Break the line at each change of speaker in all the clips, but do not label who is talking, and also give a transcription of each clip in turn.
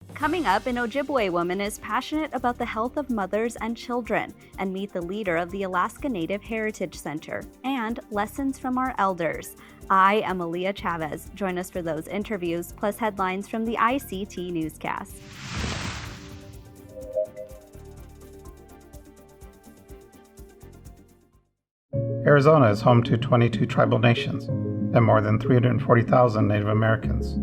Coming up, an Ojibwe woman is passionate about the health of mothers and children, and meet the leader of the Alaska Native Heritage Center, and lessons from our elders. I am Aaliyah Chavez. Join us for those interviews, plus headlines from the ICT Newscast.
Arizona is home to 22 tribal nations and more than 340,000 Native Americans.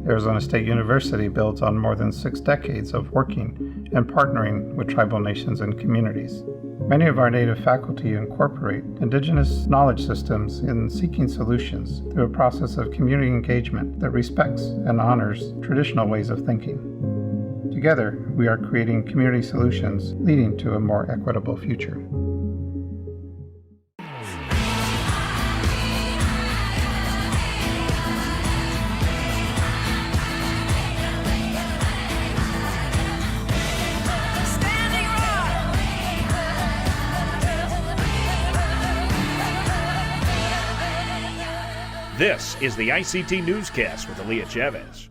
Arizona State University builds on more than 6 decades of working and partnering with tribal nations and communities. Many of our Native faculty incorporate Indigenous knowledge systems in seeking solutions through a process of community engagement that respects and honors traditional ways of thinking. Together, we are creating community solutions leading to a more equitable future.
This is the ICT Newscast with Aaliyah Chavez.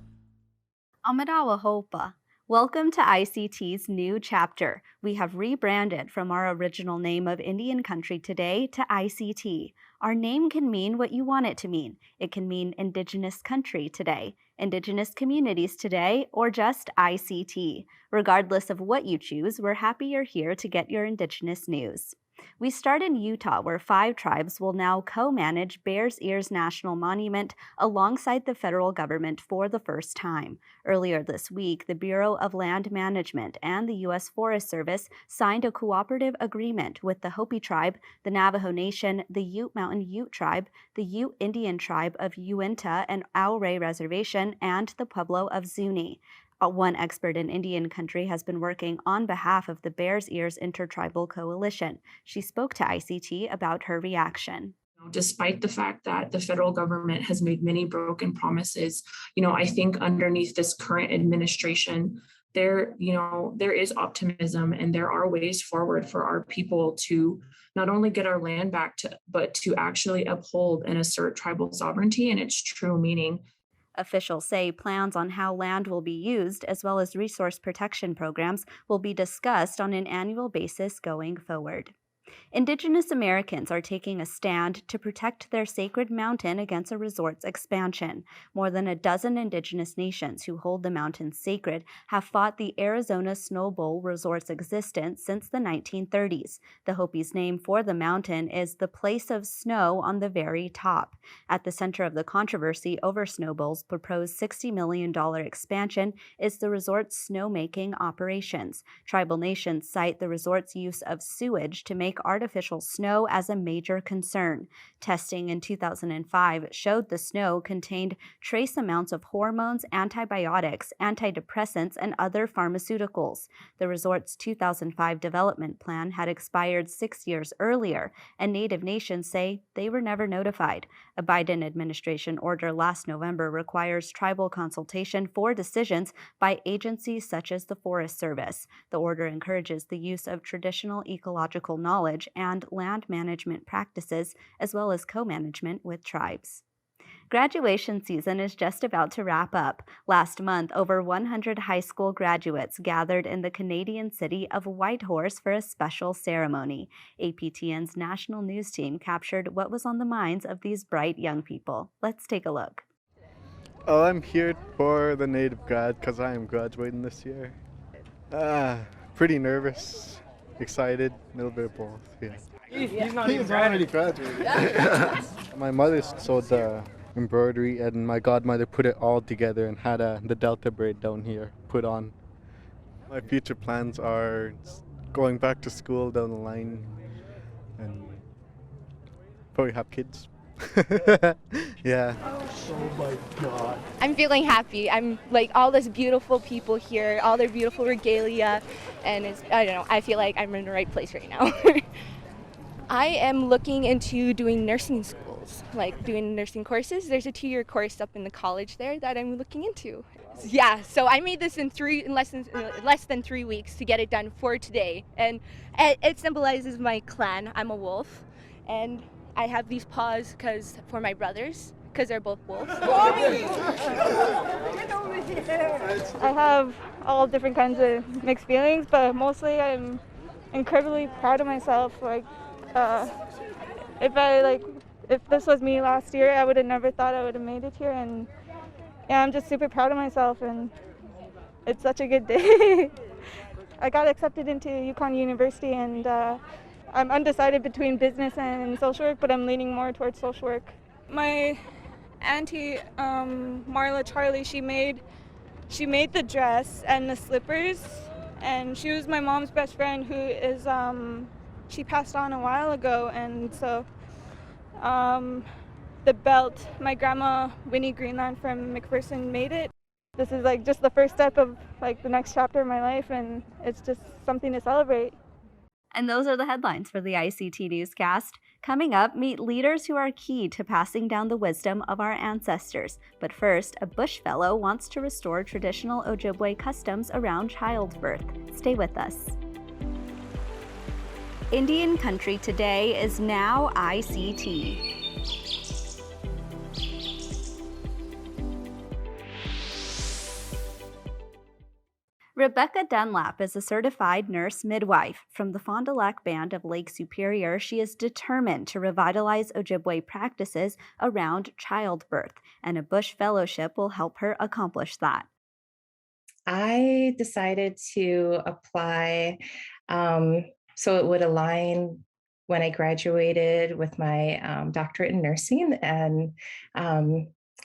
Amadawa Hopa. Welcome to ICT's new chapter. We have rebranded from our original name of Indian Country Today to ICT. Our name can mean what you want it to mean. It can mean Indigenous Country Today, Indigenous Communities Today, or just ICT. Regardless of what you choose, we're happy you're here to get your Indigenous news. We start in Utah, where 5 tribes will now co-manage Bears Ears National Monument alongside the federal government for the first time. Earlier this week, the Bureau of Land Management and the U.S. Forest Service signed a cooperative agreement with the Hopi tribe, the Navajo Nation, the Ute Mountain Ute tribe, the Ute Indian tribe of Uinta and Ouray Reservation, and the Pueblo of Zuni. One expert in Indian Country has been working on behalf of the Bears Ears Intertribal Coalition. She spoke to ICT about her reaction.
Despite the fact that the federal government has made many broken promises, I think underneath this current administration, there is optimism and there are ways forward for our people to not only get our land back, but to actually uphold and assert tribal sovereignty in its true meaning.
Officials say plans on how land will be used, as well as resource protection programs, will be discussed on an annual basis going forward. Indigenous Americans are taking a stand to protect their sacred mountain against a resort's expansion. More than a dozen Indigenous nations who hold the mountain sacred have fought the Arizona Snow Bowl resort's existence since the 1930s. The Hopi's name for the mountain is the place of snow on the very top. At the center of the controversy over Snow Bowl's proposed $60 million expansion is the resort's snowmaking operations. Tribal nations cite the resort's use of sewage to make artificial snow as a major concern. Testing in 2005 showed the snow contained trace amounts of hormones, antibiotics, antidepressants, and other pharmaceuticals. The resort's 2005 development plan had expired 6 years earlier, and Native nations say they were never notified. A Biden administration order last November requires tribal consultation for decisions by agencies such as the Forest Service. The order encourages the use of traditional ecological knowledge and land management practices, as well as co-management with tribes. Graduation season is just about to wrap up. Last month, over 100 high school graduates gathered in the Canadian city of Whitehorse for a special ceremony. APTN's national news team captured what was on the minds of these bright young people. Let's take a look.
Oh, I'm here for the Native grad because I am graduating this year. Pretty nervous, excited, a little bit of both, yeah.
He's not even
already graduated. My mother sewed the embroidery and my godmother put it all together and had the Delta braid down here put on. My future plans are going back to school down the line and probably have kids. Yeah.
Oh my God.
I'm feeling happy. I'm like all these beautiful people here, all their beautiful regalia, and I feel like I'm in the right place right now. I am looking into doing nursing schools, like doing nursing courses. There's a 2-year course up in the college there that I'm looking into. Yeah, so I made this in less than 3 weeks to get it done for today, and it symbolizes my clan. I'm a wolf, and I have these paws for my brothers, because they're both wolves. I have all different kinds of mixed feelings, but mostly I'm incredibly proud of myself. If this was me last year, I would have never thought I would have made it here, and yeah, I'm just super proud of myself, and it's such a good day. I got accepted into UConn University, and I'm undecided between business and social work, but I'm leaning more towards social work. My auntie, Marla Charlie, she made the dress and the slippers, and she was my mom's best friend, who is she passed on a while ago, and so the belt, my grandma Winnie Greenland from McPherson made it. This is like just the first step of like the next chapter of my life, and it's just something to celebrate.
And those are the headlines for the ICT Newscast. Coming up, meet leaders who are key to passing down the wisdom of our ancestors. But first, a Bush fellow wants to restore traditional Ojibwe customs around childbirth. Stay with us. Indian country today is now ICT. Rebecca Dunlap is a certified nurse midwife. From the Fond du Lac Band of Lake Superior, she is determined to revitalize Ojibwe practices around childbirth, and a Bush Fellowship will help her accomplish that.
I decided to apply so it would align when I graduated with my doctorate in nursing and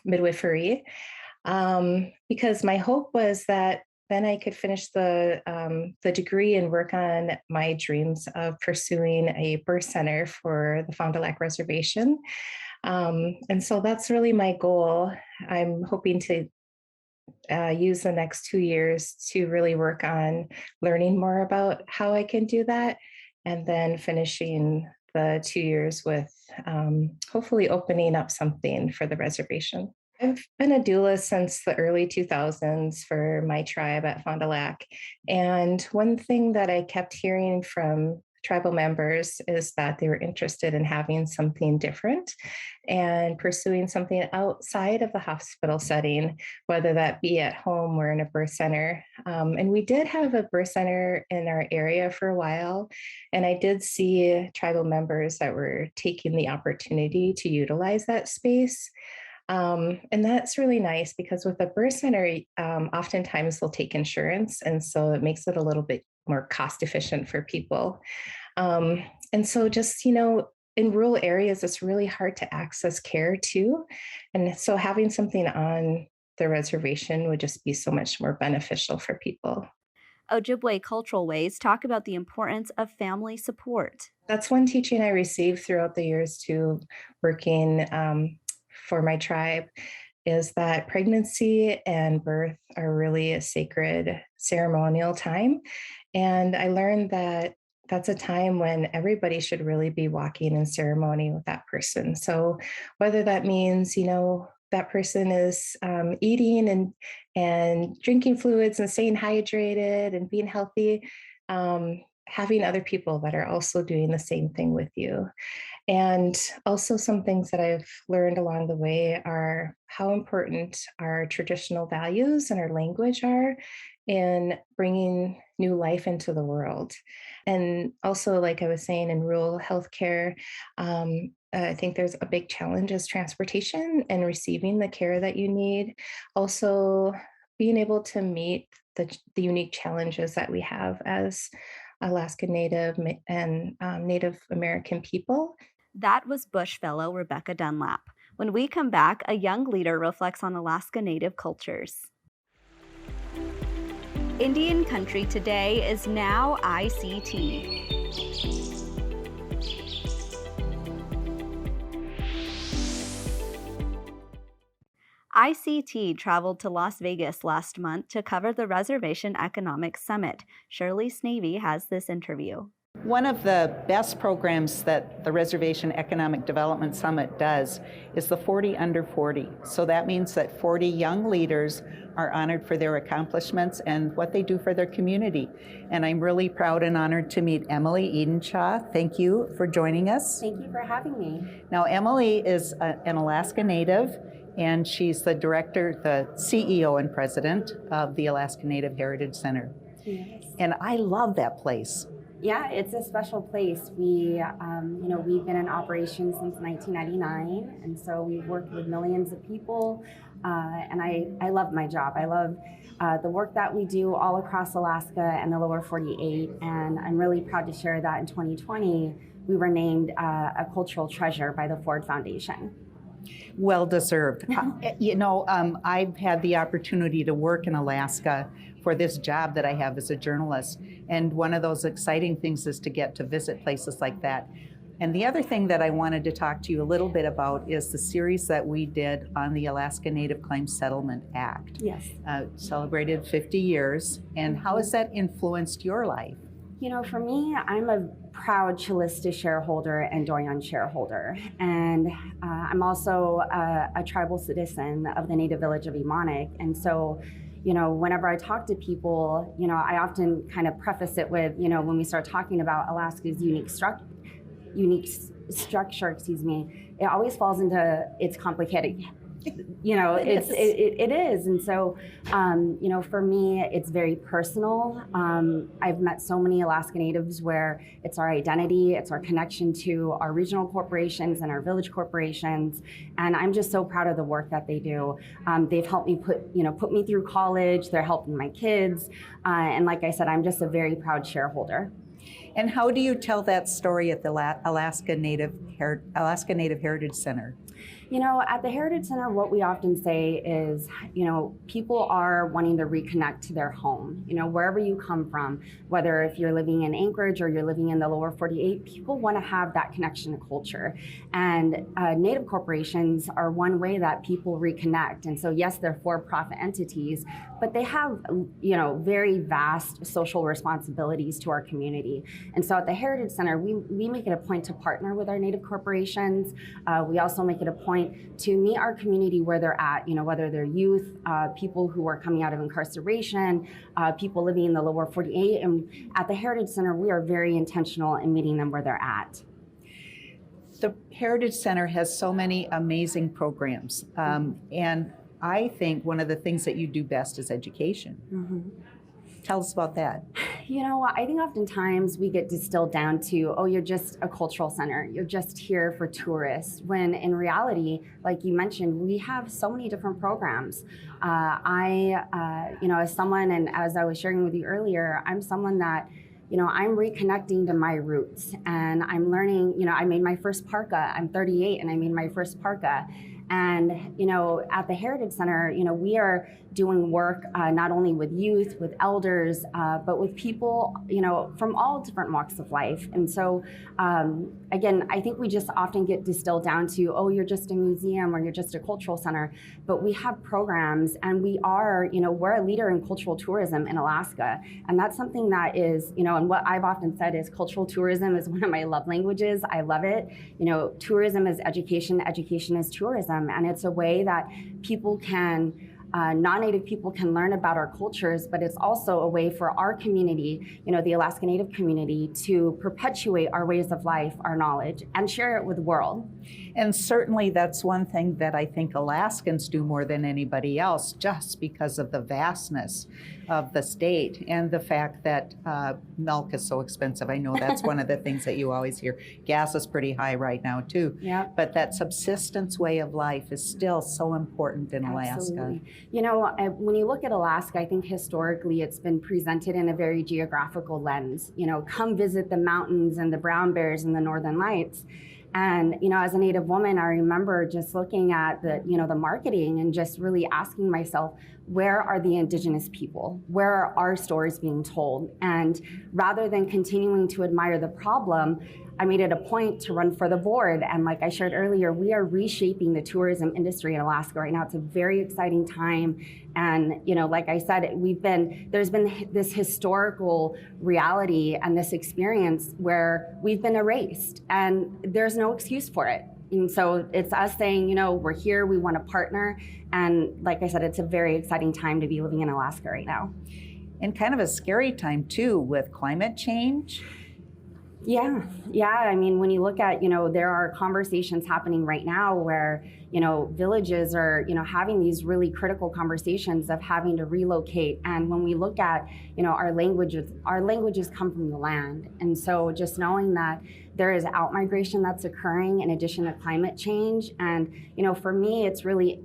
midwifery, because my hope was that then I could finish the degree and work on my dreams of pursuing a birth center for the Fond du Lac Reservation. And so that's really my goal. I'm hoping to use the next 2 years to really work on learning more about how I can do that, and then finishing the 2 years with hopefully opening up something for the reservation. I've been a doula since the early 2000s for my tribe at Fond du Lac. And one thing that I kept hearing from tribal members is that they were interested in having something different and pursuing something outside of the hospital setting, whether that be at home or in a birth center. And we did have a birth center in our area for a while, and I did see tribal members that were taking the opportunity to utilize that space. And that's really nice because with a birth center, oftentimes they'll take insurance. And so it makes it a little bit more cost efficient for people. And so just, in rural areas, it's really hard to access care too. And so having something on the reservation would just be so much more beneficial for people.
Ojibwe Cultural Ways talk about the importance of family support.
That's one teaching I received throughout the years too, working for my tribe, is that pregnancy and birth are really a sacred ceremonial time. And I learned that that's a time when everybody should really be walking in ceremony with that person. So whether that means, that person is eating and drinking fluids and staying hydrated and being healthy, having other people that are also doing the same thing with you. And also some things that I've learned along the way are how important our traditional values and our language are in bringing new life into the world. And also, like I was saying, in rural healthcare, I think there's a big challenge is transportation and receiving the care that you need. Also, being able to meet the unique challenges that we have as Alaska Native and Native American people.
That was Bush Fellow Rebecca Dunlap. When we come back, a young leader reflects on Alaska Native cultures. Indian country today is now ICT. ICT traveled to Las Vegas last month to cover the Reservation Economic Summit. Shirley Snavy has this interview.
One of the best programs that the Reservation Economic Development Summit does is the 40 under 40. So that means that 40 young leaders are honored for their accomplishments and what they do for their community. And I'm really proud and honored to meet Emily Edenshaw. Thank you for joining us.
Thank you for having me.
Now, Emily is an Alaska Native, and she's the director, the CEO and president of the Alaska Native Heritage Center.
Yes.
And I love that place.
Yeah, it's a special place. We've been in operation since 1999, and so we've worked with millions of people, and I love my job. I love the work that we do all across Alaska and the lower 48, and I'm really proud to share that in 2020, we were named a cultural treasure by the Ford Foundation.
Well deserved. I've had the opportunity to work in Alaska for this job that I have as a journalist. And one of those exciting things is to get to visit places like that. And the other thing that I wanted to talk to you a little bit about is the series that we did on the Alaska Native Claims Settlement Act.
Yes.
Celebrated 50 years. And how has that influenced your life?
You know, for me, I'm a proud Chilista shareholder and Doyon shareholder. And I'm also a tribal citizen of the native village of Emonic. And so, whenever I talk to people, I often kind of preface it with, when we start talking about Alaska's unique structure, it always falls into it's complicated. It is. And so, for me, it's very personal. I've met so many Alaska Natives where it's our identity, it's our connection to our regional corporations and our village corporations. And I'm just so proud of the work that they do. They've helped me put me through college. They're helping my kids. And like I said, I'm just a very proud shareholder.
And how do you tell that story at the Alaska Native Heritage Center?
At the Heritage Center, what we often say is, people are wanting to reconnect to their home, wherever you come from, whether if you're living in Anchorage or you're living in the lower 48, people want to have that connection to culture. And Native corporations are one way that people reconnect. And so, yes, they're for-profit entities, but they have, very vast social responsibilities to our community. And so at the Heritage Center, we make it a point to partner with our Native corporations. We also make it a point to meet our community where they're at, whether they're youth, people who are coming out of incarceration, people living in the lower 48. And at the Heritage Center, we are very intentional in meeting them where they're at.
The Heritage Center has so many amazing programs. And I think one of the things that you do best is education. Mm-hmm. Tell us about that.
I think oftentimes we get distilled down to, oh, you're just a cultural center. You're just here for tourists. When in reality, like you mentioned, we have so many different programs. As someone, and as I was sharing with you earlier, I'm someone that, I'm reconnecting to my roots. And I'm learning, I made my first parka. I'm 38 and I made my first parka. And, at the Heritage Center, we are doing work not only with youth, with elders, but with people, from all different walks of life. And so, again, I think we just often get distilled down to, oh, you're just a museum or you're just a cultural center. But we have programs and we are, we're a leader in cultural tourism in Alaska. And that's something that is, and what I've often said is cultural tourism is one of my love languages. I love it. Tourism is education, education is tourism. And it's a way that people can, non-Native people can learn about our cultures, but it's also a way for our community, the Alaska Native community, to perpetuate our ways of life, our knowledge, and share it with the world.
And certainly that's one thing that I think Alaskans do more than anybody else, just because of the vastness of the state and the fact that milk is so expensive. I know that's one of the things that you always hear. Gas is pretty high right now too.
Yeah.
But that subsistence way of life is still so important in Alaska.
When you look at Alaska, I think historically it's been presented in a very geographical lens. Come visit the mountains and the brown bears and the northern lights. And, as a Native woman, I remember just looking at the marketing and just really asking myself, where are the Indigenous people? Where are our stories being told? And rather than continuing to admire the problem, I made it a point to run for the board. And like I shared earlier, we are reshaping the tourism industry in Alaska right now. It's a very exciting time. And, like I said, there's been this historical reality and this experience where we've been erased, and there's no excuse for it. And so it's us saying, we're here, we want to partner. And like I said, it's a very exciting time to be living in Alaska right now.
And kind of a scary time too with climate change.
Yeah. I mean, when you look at, there are conversations happening right now where, villages are, having these really critical conversations of having to relocate. And when we look at, our languages come from the land. And so just knowing that there is outmigration that's occurring in addition to climate change. And, for me, it's really,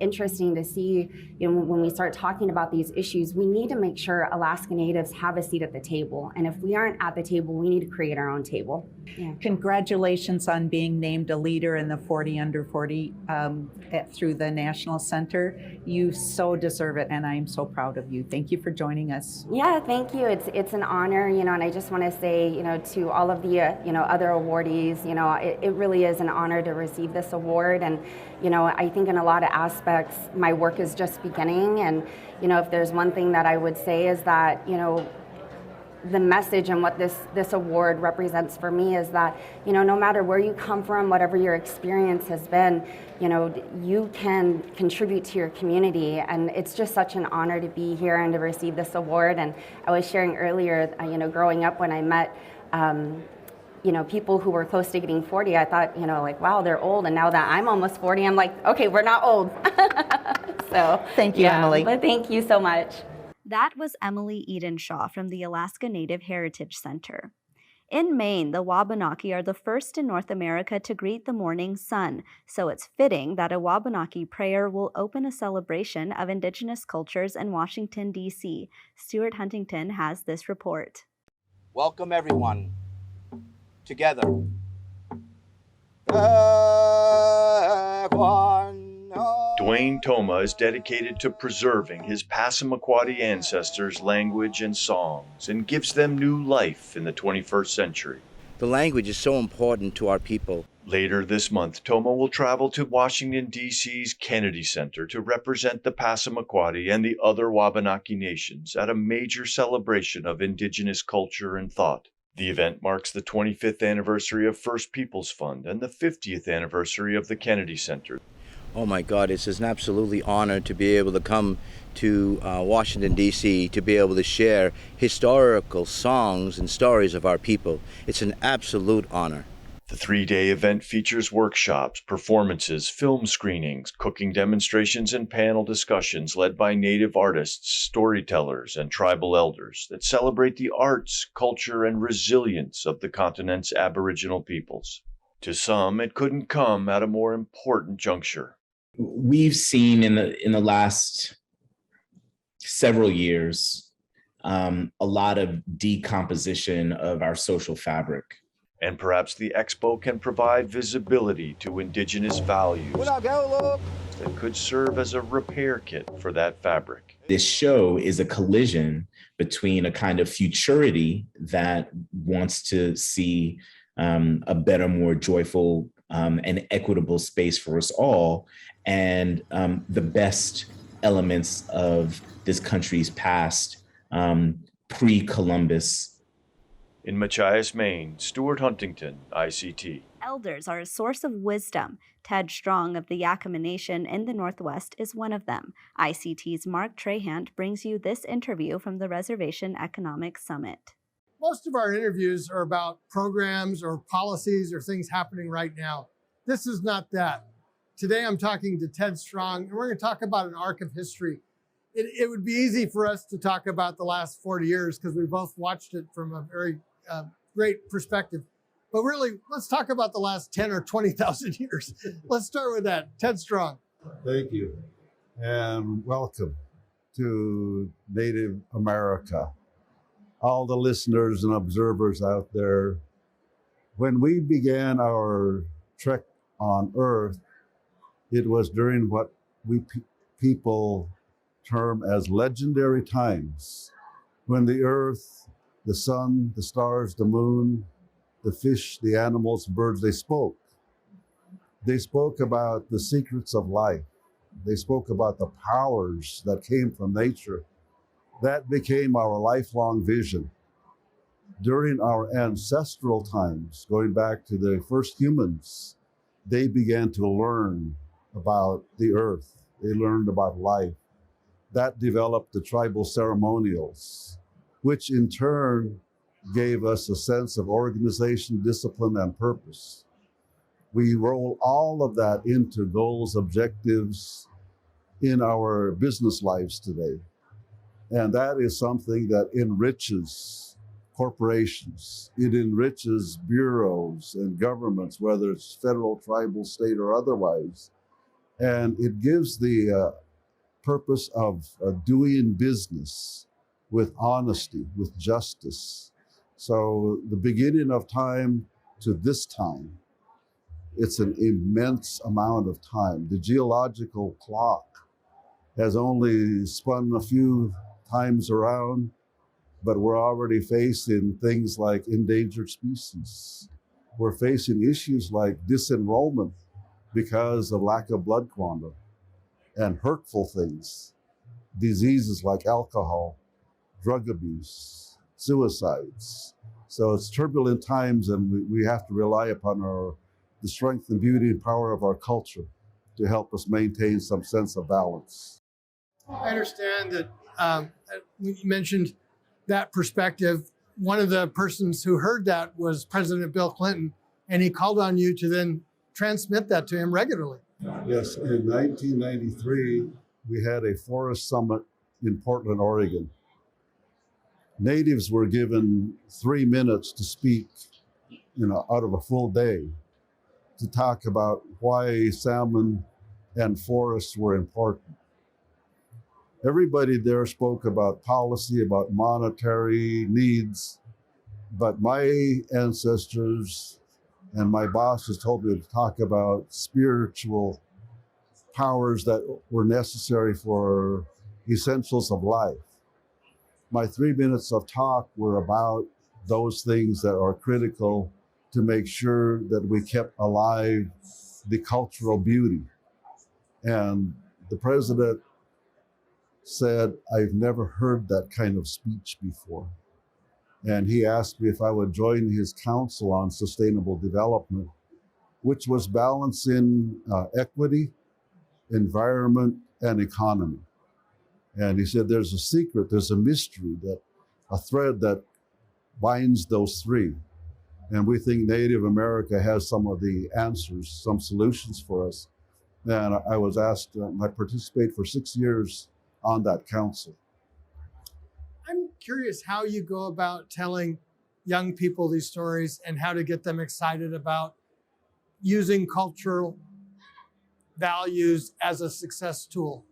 interesting to see, when we start talking about these issues, we need to make sure Alaska Natives have a seat at the table. And if we aren't at the table, we need to create our own table. Yeah.
Congratulations on being named a leader in the 40 under 40 through the National Center. You so deserve it, and I'm so proud of you. Thank you for joining us.
Yeah, thank you. It's an honor, and I just want to say, to all of the, other awardees, it really is an honor to receive this award. And, I think in a lot of aspects, my work is just beginning. And, if there's one thing that I would say is that, the message and what this award represents for me is that, no matter where you come from, whatever your experience has been, you can contribute to your community. And it's just such an honor to be here and to receive this award. And I was sharing earlier, growing up when I met, people who were close to getting 40, I thought, wow, they're old. And now that I'm almost 40, I'm like, okay, we're not old. So
thank you, Emily.
But thank you so much.
That was Emily Edenshaw from the Alaska Native Heritage Center. In Maine, the Wabanaki are the first in North America to greet the morning sun, so it's fitting that a Wabanaki prayer will open a celebration of Indigenous cultures in Washington, D.C. Stuart Huntington has this report.
Welcome, everyone. Together.
Dwayne Toma is dedicated to preserving his Passamaquoddy ancestors' language and songs and gives them new life in the 21st century.
The language is so important to our people.
Later this month, Toma will travel to Washington, D.C.'s Kennedy Center to represent the Passamaquoddy and the other Wabanaki nations at a major celebration of Indigenous culture and thought. The event marks the 25th anniversary of First Peoples Fund and the 50th anniversary of the Kennedy Center.
Oh my God, it's an absolutely honor to be able to come to Washington, D.C., to be able to share historical songs and stories of our people. It's an absolute honor.
The 3-day event features workshops, performances, film screenings, cooking demonstrations, and panel discussions led by Native artists, storytellers, and tribal elders that celebrate the arts, culture, and resilience of the continent's Aboriginal peoples. To some, it couldn't come at a more important juncture.
We've seen in the last several years a lot of decomposition of our social fabric.
And perhaps the expo can provide visibility to Indigenous values that could serve as a repair kit for that fabric.
This show is a collision between a kind of futurity that wants to see a better, more joyful and equitable space for us all, and the best elements of this country's past, pre-Columbus.
In Machias, Maine, Stuart Huntington, ICT.
Elders are a source of wisdom. Ted Strong of the Yakama Nation in the Northwest is one of them. ICT's Mark Trahant brings you this interview from the Reservation Economic Summit.
Most of our interviews are about programs or policies or things happening right now. This is not that. Today I'm talking to Ted Strong, and we're going to talk about an arc of history. It would be easy for us to talk about the last 40 years because we both watched it from a very great perspective. But really, let's talk about the last 10 or 20,000 years. Let's start with that. Ted Strong.
Thank you, and welcome to Native America. All the listeners and observers out there, when we began our trek on Earth, it was during what we people term as legendary times, when the Earth, the sun, the stars, the moon, the fish, the animals, birds, they spoke. They spoke about the secrets of life. They spoke about the powers that came from nature. That became our lifelong vision. During our ancestral times, going back to the first humans, they began to learn about the earth. They learned about life. That developed the tribal ceremonials, which in turn gave us a sense of organization, discipline, and purpose. We roll all of that into goals, objectives in our business lives today. And that is something that enriches corporations. It enriches bureaus and governments, whether it's federal, tribal, state, or otherwise. And it gives the purpose of doing business with honesty, with justice. So the beginning of time to this time, it's an immense amount of time. The geological clock has only spun a few times around, but we're already facing things like endangered species. We're facing issues like disenrollment because of lack of blood quantum, and hurtful things, diseases like alcohol, drug abuse, suicides. So it's turbulent times, and we have to rely upon the strength and beauty and power of our culture to help us maintain some sense of balance.
I understand that you mentioned that perspective. One of the persons who heard that was President Bill Clinton, and he called on you to then transmit that to him regularly.
Yes, in 1993, we had a forest summit in Portland, Oregon. Natives were given 3 minutes to speak, out of a full day, to talk about why salmon and forests were important. Everybody there spoke about policy, about monetary needs, but my ancestors and my bosses told me to talk about spiritual powers that were necessary for essentials of life. My 3 minutes of talk were about those things that are critical to make sure that we kept alive the cultural beauty. And the president said, "I've never heard that kind of speech before." And he asked me if I would join his council on sustainable development, which was balancing equity, environment, and economy. And he said, there's a secret, there's a mystery, a thread that binds those three. And we think Native America has some of the answers, some solutions for us. And I was asked, I participated for 6 years on that council.
I'm curious how you go about telling young people these stories and how to get them excited about using cultural values as a success tool.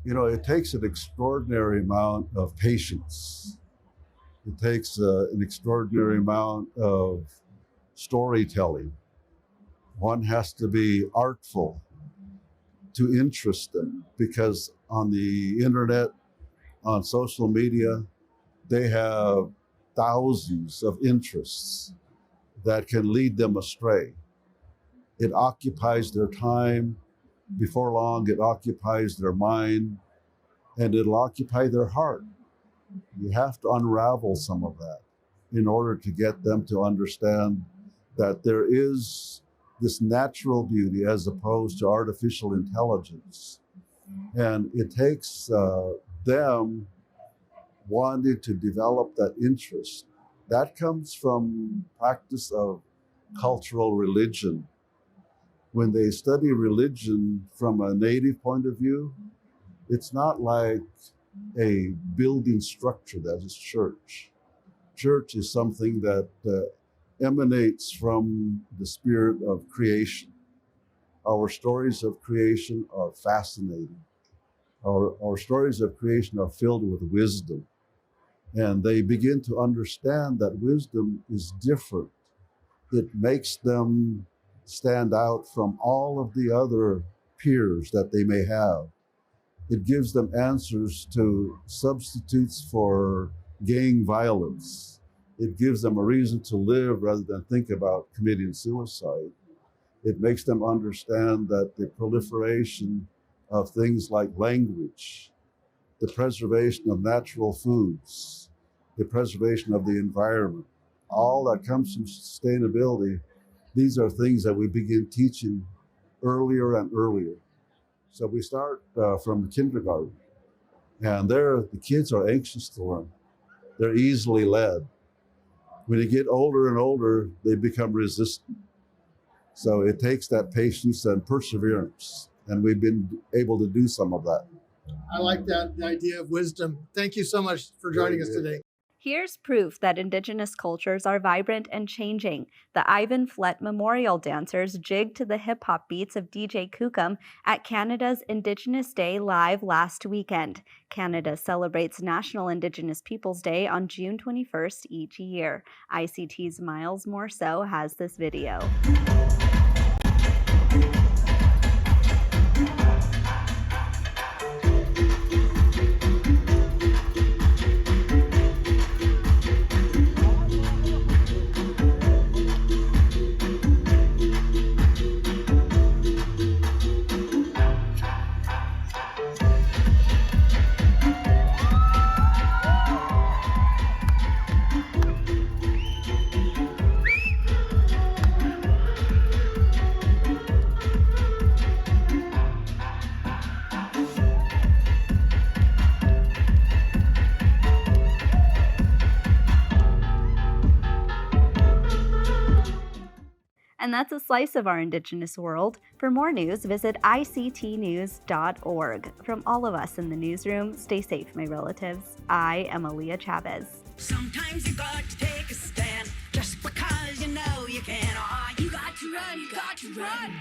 It takes an extraordinary amount of patience. It takes an extraordinary amount of storytelling. One has to be artful to interest them, because on the internet, on social media, they have thousands of interests that can lead them astray. It occupies their time. Before long, it occupies their mind, and it'll occupy their heart. You have to unravel some of that in order to get them to understand that there is this natural beauty as opposed to artificial intelligence. And it takes them wanting to develop that interest. That comes from practice of cultural religion. When they study religion from a native point of view, it's not like a building structure that is church. Church is something that emanates from the spirit of creation. Our stories of creation are fascinating. Our stories of creation are filled with wisdom. And they begin to understand that wisdom is different. It makes them stand out from all of the other peers that they may have. It gives them answers to substitutes for gang violence. It gives them a reason to live rather than think about committing suicide. It makes them understand that the proliferation of things like language, the preservation of natural foods, the preservation of the environment, all that comes from sustainability, these are things that we begin teaching earlier and earlier. So we start from kindergarten, and the kids are anxious to learn. They're easily led. When they get older and older, they become resistant. So it takes that patience and perseverance, and we've been able to do some of that.
I like that idea of wisdom. Thank you so much for joining us today.
Here's proof that Indigenous cultures are vibrant and changing. The Ivan Flett Memorial Dancers jigged to the hip-hop beats of DJ Kukum at Canada's Indigenous Day Live last weekend. Canada celebrates National Indigenous Peoples Day on June 21st each year. ICT's Miles Morso has this video. And that's a slice of our Indigenous world. For more news, visit ictnews.org. From all of us in the newsroom, stay safe, my relatives. I am Aaliyah Chavez.
Sometimes you got to take a stand just because you know you can. Oh, you got to run, you got to run.